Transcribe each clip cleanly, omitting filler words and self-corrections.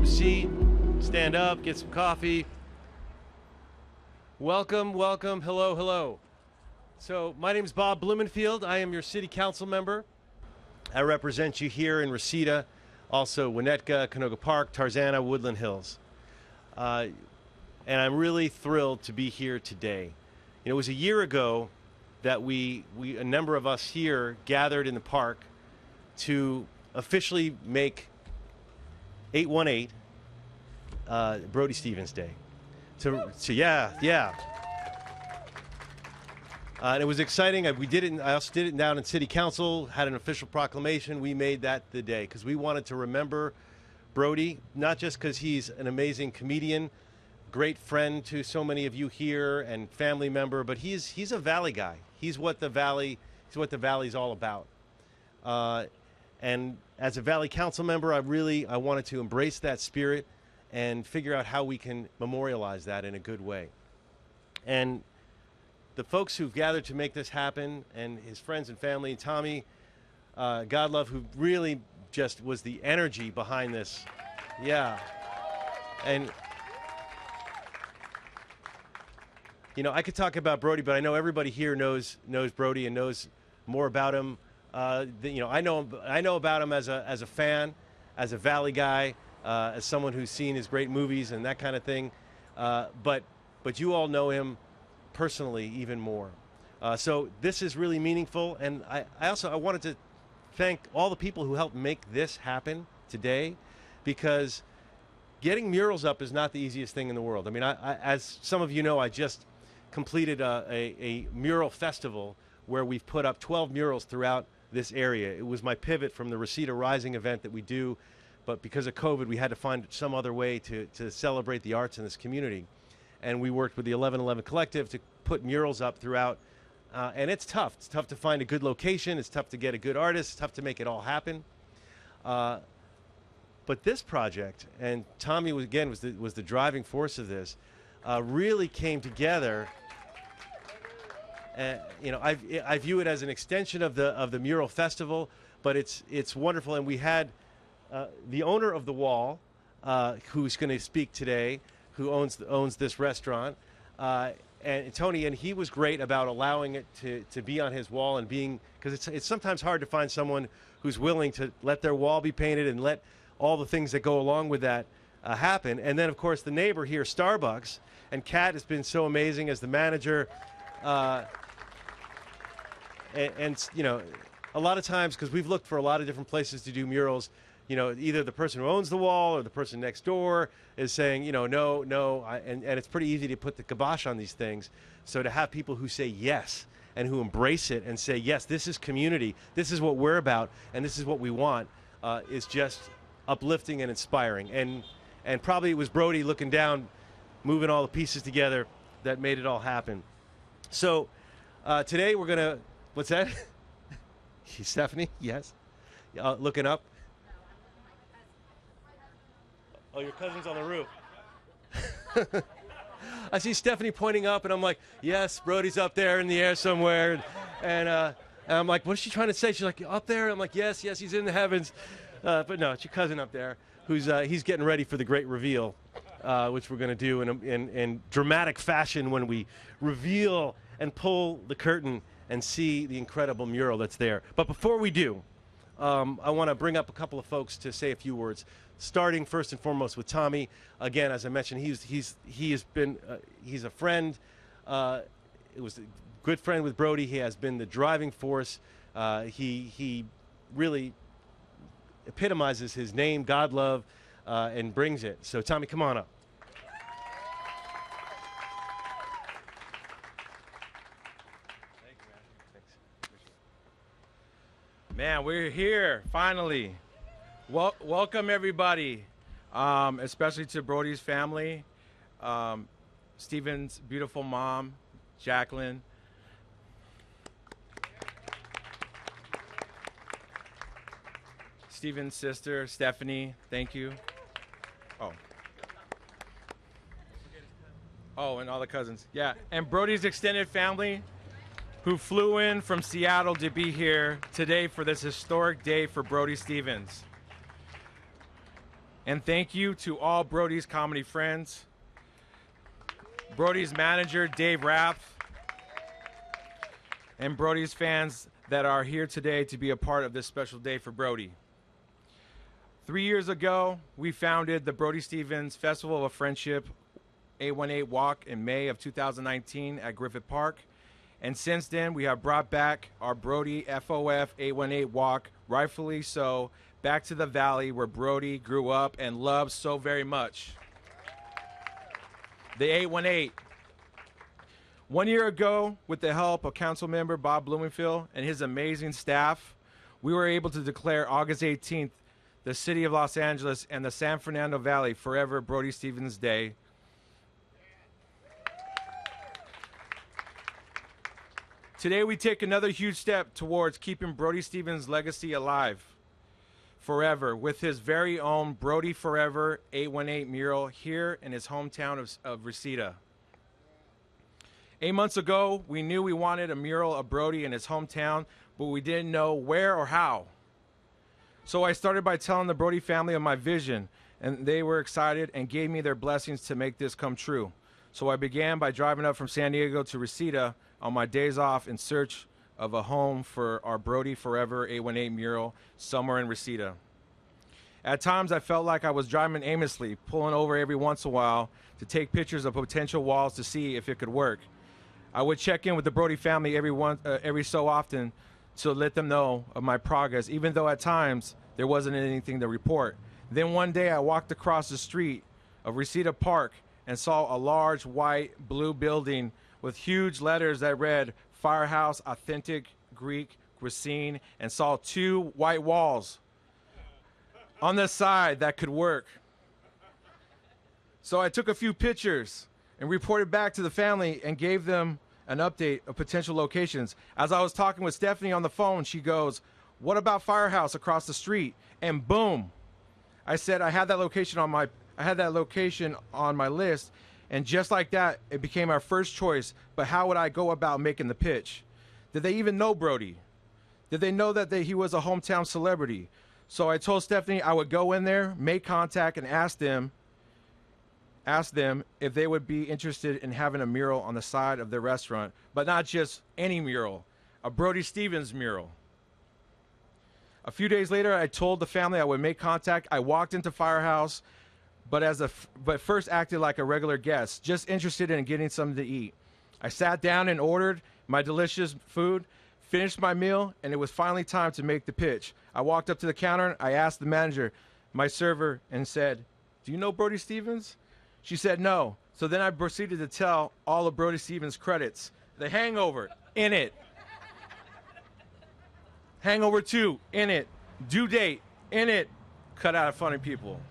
grab a seat, stand up, get some coffee. Welcome, welcome, hello, hello. So my name is Bob Blumenfield. I am your city council member. I represent you here in Reseda, also Winnetka, Canoga Park, Tarzana, Woodland Hills. And I'm really thrilled to be here today. It was a year ago that a number of us here gathered in the park to officially make 818 Brody Stevens Day. Yeah. And it was exciting. I also did it down in City Council, had an official proclamation. We made that the day because we wanted to remember Brody, not just because he's an amazing comedian, great friend to so many of you here and family member, but he's a Valley guy. He's what the Valley's all about. And as a Valley Council member, I wanted to embrace that spirit and figure out how we can memorialize that in a good way. And the folks who've gathered to make this happen, and his friends and family, Tommy Godlove, who really just was the energy behind this. Yeah. And I could talk about Brody, but I know everybody here knows Brody and knows more about him. I know about him as a fan, as a Valley guy, as someone who's seen his great movies and that kind of thing. But you all know him personally even more. So this is really meaningful, and I wanted to thank all the people who helped make this happen today, because getting murals up is not the easiest thing in the world. I mean, as some of you know, I just completed a mural festival where we've put up 12 murals throughout this area. It was my pivot from the Reseda Rising event that we do, but because of COVID, we had to find some other way to celebrate the arts in this community. And we worked with the 1111 Collective to put murals up throughout. And it's tough. It's tough to find a good location. It's tough to get a good artist. It's tough to make it all happen. But this project, and Tommy was the driving force of this, really came together. I view it as an extension of the Mural Festival, but it's wonderful. And we had the owner of the wall, who's going to speak today, who owns this restaurant, and Tony, and he was great about allowing it to be on his wall, and because it's sometimes hard to find someone who's willing to let their wall be painted and let all the things that go along with that happen. And then, of course, the neighbor here, Starbucks, and Kat has been so amazing as the manager. And a lot of times, because we've looked for a lot of different places to do murals, either the person who owns the wall or the person next door is saying, no, and it's pretty easy to put the kibosh on these things. So to have people who say yes and who embrace it and say, yes, this is community, this is what we're about, and this is what we want, is just uplifting and inspiring. And probably it was Brody looking down, moving all the pieces together that made it all happen. So today we're going to, what's that? Stephanie, yes? Looking up? Oh, your cousin's on the roof. I see Stephanie pointing up, and I'm like, yes, Brody's up there in the air somewhere. And I'm like, what is she trying to say? She's like, up there? I'm like, yes, he's in the heavens. But no, it's your cousin up there he's getting ready for the great reveal, which we're going to do in dramatic fashion when we reveal and pull the curtain and see the incredible mural that's there. But before we do, I want to bring up a couple of folks to say a few words, starting first and foremost with Tommy. Again, as I mentioned, he's a friend. It was a good friend with Brody. He has been the driving force. He really epitomizes his name, God love, and brings it. So Tommy, come on up. Man, we're here finally. Welcome everybody, especially to Brody's family, Stephen's beautiful mom, Jacqueline. Stephen's sister, Stephanie, thank you. Oh, and all the cousins. Yeah, and Brody's extended family who flew in from Seattle to be here today for this historic day for Brody Stevens. And thank you to all Brody's comedy friends, Brody's manager, Dave Rath, and Brody's fans that are here today to be a part of this special day for Brody. 3 years ago, we founded the Brody Stevens Festival of Friendship 818 Walk in May of 2019 at Griffith Park. And since then, we have brought back our Brody FOF 818 Walk, rightfully so, back to the Valley where Brody grew up and loved so very much. The 818. 1 year ago, with the help of Councilmember Bob Blumenfield and his amazing staff, we were able to declare August 18th the City of Los Angeles and the San Fernando Valley forever Brody Stevens Day. Today we take another huge step towards keeping Brody Stevens' legacy alive forever with his very own Brody Forever 818 mural here in his hometown of Reseda. 8 months ago, we knew we wanted a mural of Brody in his hometown, but we didn't know where or how. So I started by telling the Brody family of my vision, and they were excited and gave me their blessings to make this come true. So I began by driving up from San Diego to Reseda on my days off in search of a home for our Brody Forever 818 mural somewhere in Reseda. At times, I felt like I was driving aimlessly, pulling over every once in a while to take pictures of potential walls to see if it could work. I would check in with the Brody family every so often to let them know of my progress, even though at times there wasn't anything to report. Then one day I walked across the street of Reseda Park and saw a large white blue building with huge letters that read Firehouse Authentic Greek Cuisine, and saw 2 white walls on the side that could work. So I took a few pictures and reported back to the family and gave them an update of potential locations. As I was talking with Stephanie on the phone, she goes, "What about Firehouse across the street?" And boom, I said I had that location on my list, and just like that, it became our first choice. But how would I go about making the pitch? Did they even know Brody? Did they know that he was a hometown celebrity? So I told Stephanie I would go in there, make contact, and ask them if they would be interested in having a mural on the side of their restaurant, but not just any mural, a Brody Stevens mural. A few days later, I told the family I would make contact. I walked into Firehouse, but first acted like a regular guest, just interested in getting something to eat. I sat down and ordered my delicious food, finished my meal, and it was finally time to make the pitch. I walked up to the counter, I asked the manager, my server, and said, "Do you know Brody Stevens?" She said no. So then I proceeded to tell all of Brody Stevens' credits. The Hangover, in it. Hangover 2, in it. Due Date, in it. Cut out of Funny People.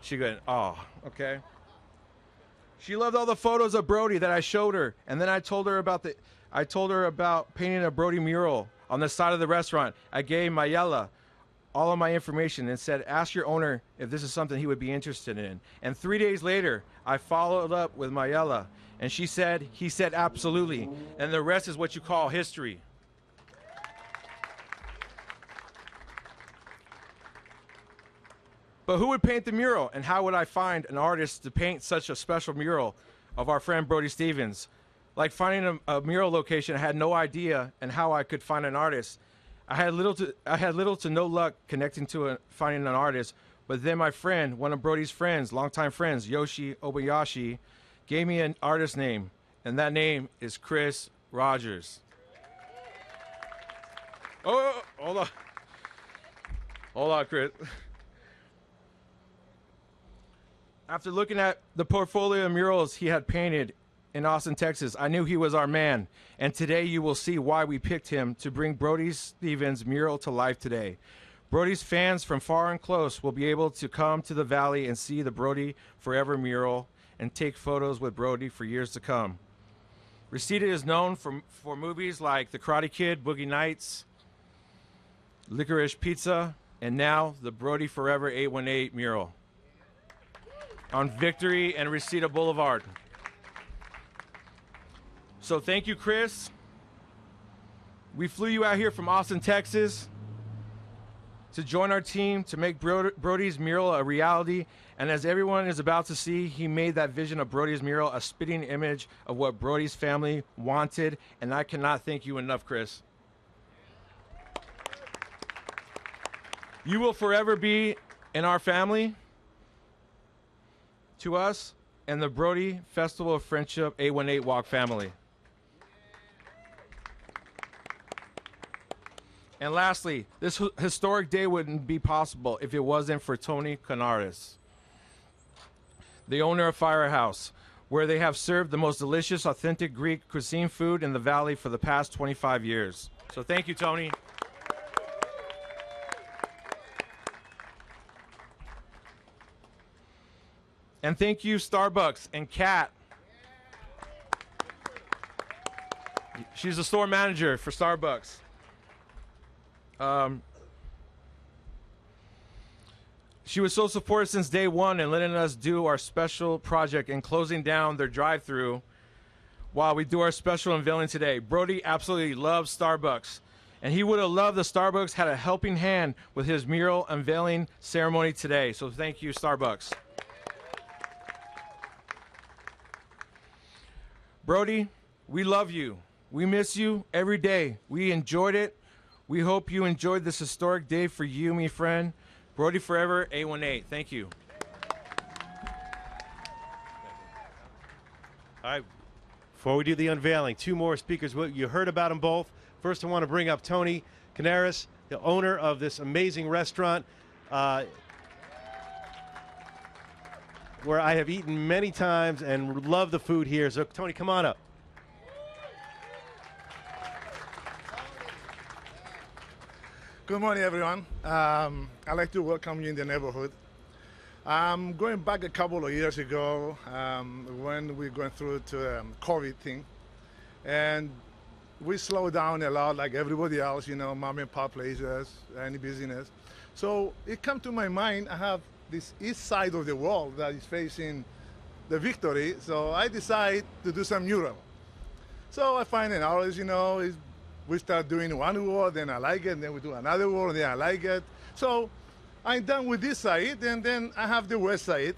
She goes, "Oh, okay." She loved all the photos of Brody that I showed her, and then I told her about painting a Brody mural on the side of the restaurant. I gave Mayela all of my information and said, "Ask your owner if this is something he would be interested in." And 3 days later, I followed up with Mayela, and he said absolutely, and the rest is what you call history. But who would paint the mural, and how would I find an artist to paint such a special mural of our friend Brody Stevens? Like finding a mural location, I had no idea and how I could find an artist. I had little to no luck connecting to finding an artist, but then my friend, one of Brody's friends, longtime friends, Yoshi Obayashi, gave me an artist name, and that name is Chris Rogers. Oh, hold on. Hold on, Chris. After looking at the portfolio of murals he had painted in Austin, Texas, I knew he was our man. And today you will see why we picked him to bring Brody Stevens' mural to life today. Brody's fans from far and close will be able to come to the Valley and see the Brody Forever mural and take photos with Brody for years to come. Reseda is known for movies like The Karate Kid, Boogie Nights, Licorice Pizza, and now the Brody Forever 818 mural on Victory and Reseda Boulevard. So thank you, Chris. We flew you out here from Austin, Texas. to join our team to make Brody's mural a reality. And as everyone is about to see, he made that vision of Brody's mural a spitting image of what Brody's family wanted. And I cannot thank you enough, Chris. You will forever be in our family, to us, and the Brody Festival of Friendship 818 Walk family. And lastly, this historic day wouldn't be possible if it wasn't for Tony Canaris, the owner of Firehouse, where they have served the most delicious, authentic Greek cuisine food in the Valley for the past 25 years. So thank you, Tony. And thank you, Starbucks and Kat. She's the store manager for Starbucks. She was so supportive since day one and letting us do our special project and closing down their drive-thru while we do our special unveiling today. Brody absolutely loves Starbucks, and he would have loved the Starbucks had a helping hand with his mural unveiling ceremony today. So thank you, Starbucks. Brody, we love you. We miss you every day. We enjoyed it. We hope you enjoyed this historic day for you, my friend. Brody forever, 818. Thank you. All right. Before we do the unveiling, two more speakers. You heard about them both. First, I want to bring up Tony Canaris, the owner of this amazing restaurant where I have eaten many times and love the food here. So, Tony, come on up. Good morning, everyone. I'd like to welcome you in the neighborhood. Going back a couple of years ago when we were going through to COVID thing, and we slowed down a lot like everybody else, you know, mom and pop places, any business. So it came to my mind, I have this east side of the wall that is facing the Victory, so I decided to do some mural. So I find an artist, you know, we start doing one wall, then I like it, and then we do another wall, and then I like it. So I'm done with this side, and then I have the west side,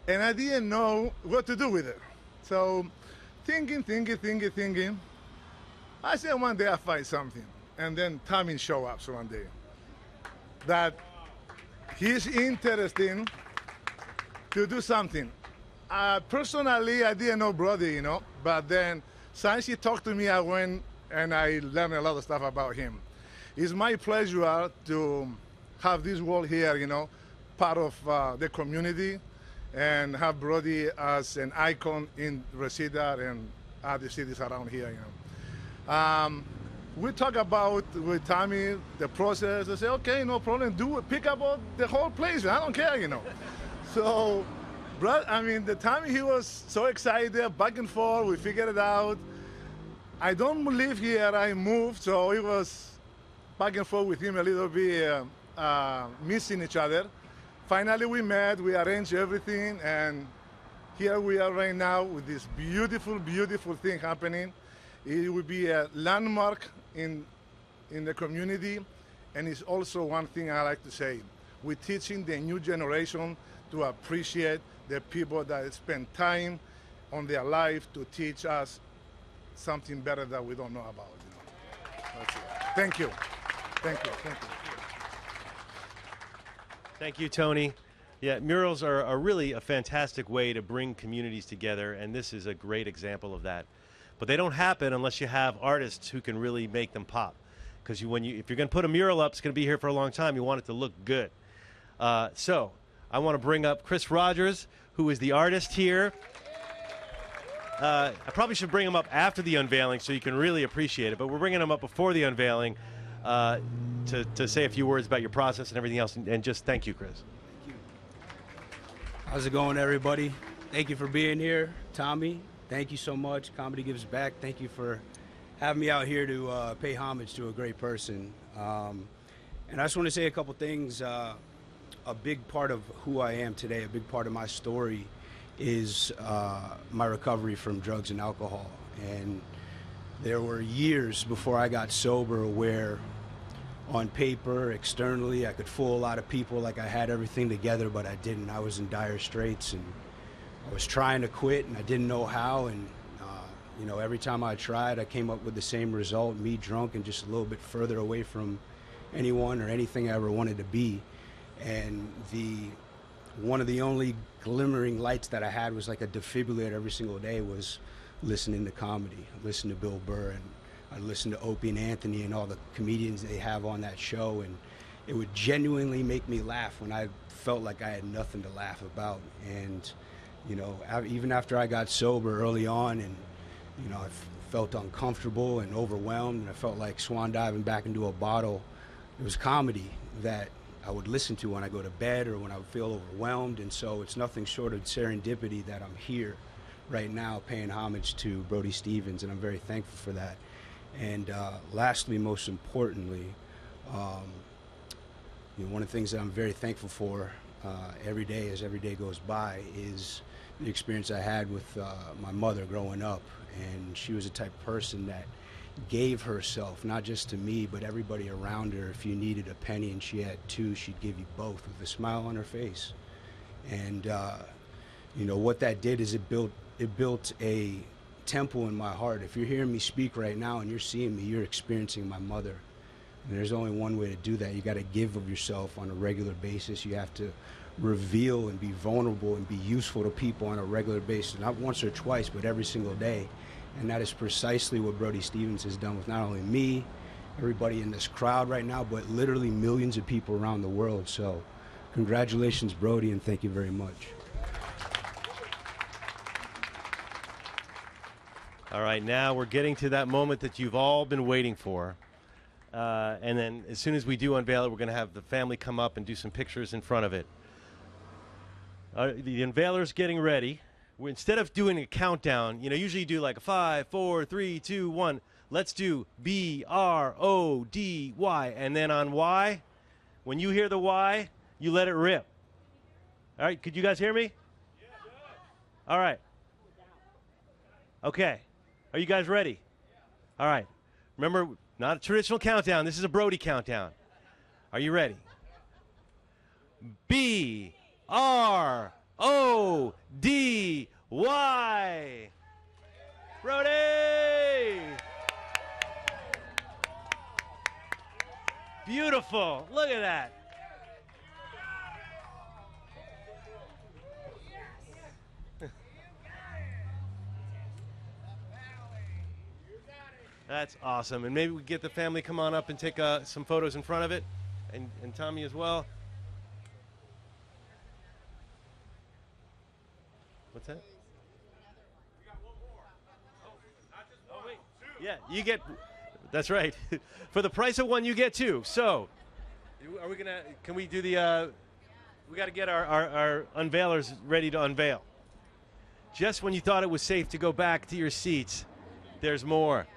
and I didn't know what to do with it. So thinking, I said one day I find something, and then Tommy show up one day. That he's interested to do something. Personally, I didn't know Brody, you know, but then since he talked to me, I went and I learned a lot of stuff about him. It's my pleasure to have this wall here, you know, part of the community, and have Brody as an icon in Reseda and other cities around here, you know. We talk about with Tommy the process. I say, okay, no problem, do it, pick up the whole place. I don't care, you know. So, the Tommy, he was so excited, back and forth, we figured it out. I don't live here, I moved, so it was back and forth with him a little bit, missing each other. Finally we met, we arranged everything, and here we are right now with this beautiful, beautiful thing happening. It will be a landmark in the community, and it's also one thing I like to say. We're teaching the new generation to appreciate the people that spend time on their life to teach us something better that we don't know about. You know. That's it. Thank you. Thank you. Thank you. Thank you, Tony. Yeah, murals are really a fantastic way to bring communities together, and this is a great example of that. But they don't happen unless you have artists who can really make them pop. Because if you're going to put a mural up, it's going to be here for a long time. You want it to look good. So I want to bring up Chris Rogers, who is the artist here. I probably should bring him up after the unveiling so you can really appreciate it. But we're bringing him up before the unveiling to say a few words about your process and everything else. And just thank you, Chris. Thank you. How's it going, everybody? Thank you for being here. Tommy, thank you so much. Comedy Gives Back. Thank you for having me out here to pay homage to a great person. And I just want to say a couple things. A big part of who I am today, a big part of my story is my recovery from drugs and alcohol. And there were years before I got sober where on paper, externally, I could fool a lot of people like I had everything together, but I didn't. I was in dire straits, and I was trying to quit, and I didn't know how. And you know, every time I tried, I came up with the same result: me drunk and just a little bit further away from anyone or anything I ever wanted to be. And one of the only glimmering lights that I had was like a defibrillator every single day was listening to comedy, listening to Bill Burr, and I listened to Opie and Anthony and all the comedians they have on that show, and it would genuinely make me laugh when I felt like I had nothing to laugh about. And you know, even after I got sober early on, and you know, I felt uncomfortable and overwhelmed, and I felt like swan diving back into a bottle. It was comedy that I would listen to when I go to bed or when I would feel overwhelmed. And so it's nothing short of serendipity that I'm here right now paying homage to Brody Stevens, and I'm very thankful for that. And lastly, most importantly, you know, one of the things that I'm very thankful for every day as every day goes by is the experience I had with my mother growing up. And she was the type of person that gave herself, not just to me, but everybody around her. If you needed a penny and she had two, she'd give you both with a smile on her face. And you know, what that did is it built a temple in my heart. If you're hearing me speak right now and you're seeing me, you're experiencing my mother. And there's only one way to do that. You got to give of yourself on a regular basis. You have to reveal and be vulnerable and be useful to people on a regular basis, not once or twice, but every single day. And that is precisely what Brody Stevens has done with not only me, everybody in this crowd right now, but literally millions of people around the world. So congratulations, Brody, and thank you very much. All right, now we're getting to that moment that you've all been waiting for. And then as soon as we do unveil it, we're going to have the family come up and do some pictures in front of it. The unveiler's getting ready. Instead of doing a countdown, you know, usually you do like a 5, 4, 3, 2, 1. Let's do B-R-O-D-Y. And then on Y, when you hear the Y, you let it rip. All right, could you guys hear me? All right. Okay. Are you guys ready? All right. Remember, not a traditional countdown. This is a Brody countdown. Are you ready? B-R-O-D-Y. Brody! Beautiful. Look at that. That's awesome. And maybe we get the family come on up and take some photos in front of it, and Tommy as well. What's that? Oh, wait. Yeah, you get, that's right. For the price of one, you get two. So, are we gonna, can we do the, we got to get our unveilers ready to unveil. Just when you thought it was safe to go back to your seats, there's more.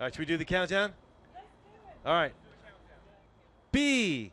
All right, should we do the countdown? All right. B-R-O-D-Y.